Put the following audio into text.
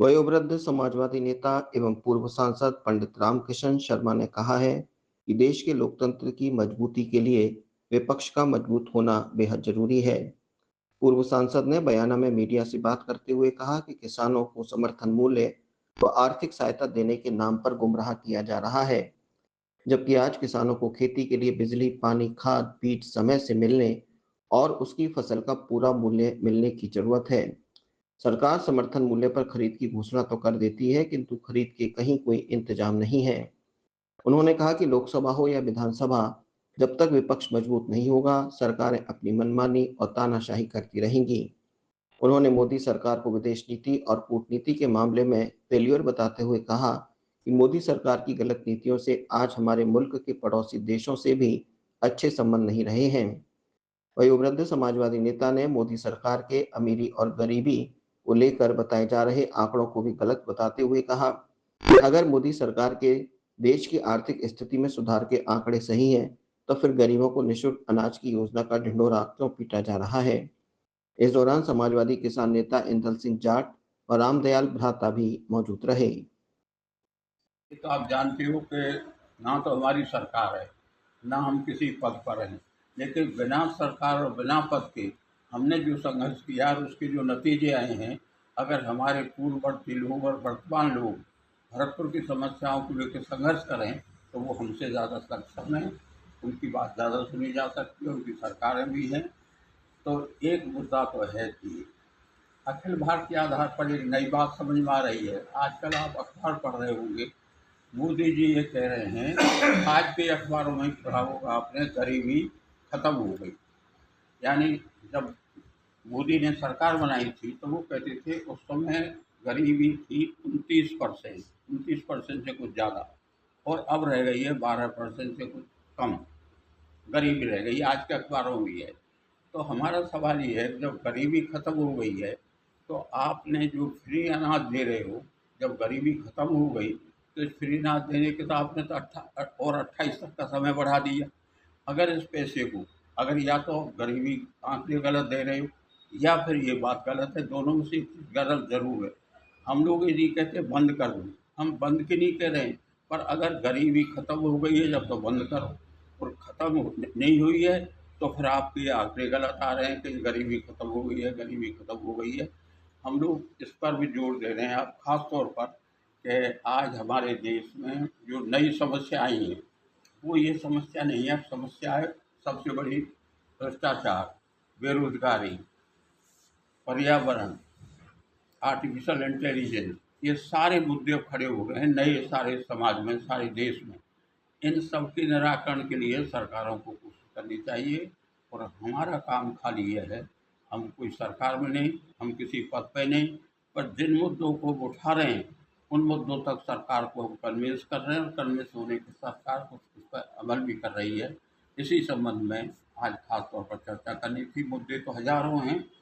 वयोवृद्ध समाजवादी नेता एवं पूर्व सांसद पंडित रामकिशन शर्मा ने कहा है कि देश के लोकतंत्र की मजबूती के लिए विपक्ष का मजबूत होना बेहद जरूरी है। पूर्व सांसद ने बयाना में मीडिया से बात करते हुए कहा कि किसानों को समर्थन मूल्य व आर्थिक सहायता देने के नाम पर गुमराह किया जा रहा है, जबकि आज किसानों को खेती के लिए बिजली, पानी, खाद, बीज समय से मिलने और उसकी फसल का पूरा मूल्य मिलने की जरूरत है। सरकार समर्थन मूल्य पर खरीद की घोषणा तो कर देती है, किंतु खरीद के कहीं कोई इंतजाम नहीं है। उन्होंने कहा कि लोकसभा हो या विधानसभा, जब तक विपक्ष मजबूत नहीं होगा, सरकारें अपनी मनमानी और तानाशाही करती रहेंगी। उन्होंने मोदी सरकार को विदेश नीति और कूटनीति के मामले में फेल्योर बताते हुए कहा कि मोदी सरकार की गलत नीतियों से आज हमारे मुल्क के पड़ोसी देशों से भी अच्छे संबंध नहीं रहे हैं। वयोवृद्ध समाजवादी नेता ने मोदी सरकार के अमीरी और गरीबी को लेकर बताए जा रहे आंकड़ों को भी गलत बताते हुए कहा कि अगर मोदी सरकार के देश की आर्थिक स्थिति में सुधार के आंकड़े सही हैं, तो फिर गरीबों को निःशुल्क अनाज की योजना का ढिंढोरा क्यों पीटा जा रहा है। इस दौरान समाजवादी किसान नेता इंदल सिंह जाट और रामदयाल भ्राता भी मौजूद रहे। ये तो आप जानते हो कि ना तो हमारी सरकार है, ना हम किसी पद पर हैं। लेकिन बिना सरकार और बिना पद के हमने जो संघर्ष किया और उसके जो नतीजे आए हैं, अगर हमारे पूर्ववर्ती लोग और वर्तमान लोग भरतपुर की समस्याओं को लेकर संघर्ष करें, तो वो हमसे ज़्यादा सक्षम हैं, उनकी बात ज़्यादा सुनी जा सकती है, उनकी सरकारें भी हैं। तो एक मुद्दा तो है कि अखिल भारतीय आधार पर एक नई बात समझ में आ रही है। आजकल आप अखबार पढ़ रहे होंगे, मोदी जी ये कह रहे हैं, आज के अखबारों में पढ़ा होगा आपने, गरीबी खत्म हो गई। यानी जब मोदी ने सरकार बनाई थी तो वो कहते थे उस समय गरीबी थी 29%, 29% से कुछ ज़्यादा, और अब रह गई है 12% से कुछ कम। गरीबी रह गई, आज के अखबारों में भी है। तो हमारा सवाल ये है, जब गरीबी खत्म हो गई है, तो आपने जो फ्री अनाज दे रहे हो, जब गरीबी खत्म हो गई, तो इस फ्री अनाज देने के तो आपने तो 28 तक का समय बढ़ा दिया। अगर इस पैसे को, अगर या तो गरीबी आंकड़े गलत दे रहे हो या फिर ये बात गलत है, दोनों में से एक चीज़ गलत ज़रूर है। हम लोग ये नहीं कहते बंद कर दो, हम बंद की नहीं कह रहे हैं, पर अगर गरीबी खत्म हो गई है जब तो बंद करो, और ख़त्म नहीं हुई है तो फिर आपके आंकड़े गलत आ रहे हैं कि गरीबी खत्म हो गई है, गरीबी खत्म हो गई है। हम लोग इस पर भी जोर दे रहे हैं अब ख़ास तौर पर कि आज हमारे देश में जो नई समस्या आई हैं, वो ये समस्या नहीं है। अब समस्या है सबसे बड़ी भ्रष्टाचार, बेरोज़गारी, पर्यावरण, आर्टिफ़िशियल इंटेलिजेंस, ये सारे मुद्दे अब खड़े हो गए हैं नए सारे समाज में, सारे देश में। इन सब के निराकरण के लिए सरकारों को कोशिश करनी चाहिए, और हमारा काम खाली ये है, हम कोई सरकार में नहीं, हम किसी पद पे नहीं, पर जिन मुद्दों को वो उठा रहे हैं, उन मुद्दों तक सरकार को हम कन्विंस कर रहे हैं, और कन्विंस होने के सरकार कुछ उस पर अमल भी कर रही है। इसी संबंध में आज खास तौर पर चर्चा करनी थी। मुद्दे तो हज़ारों हैं,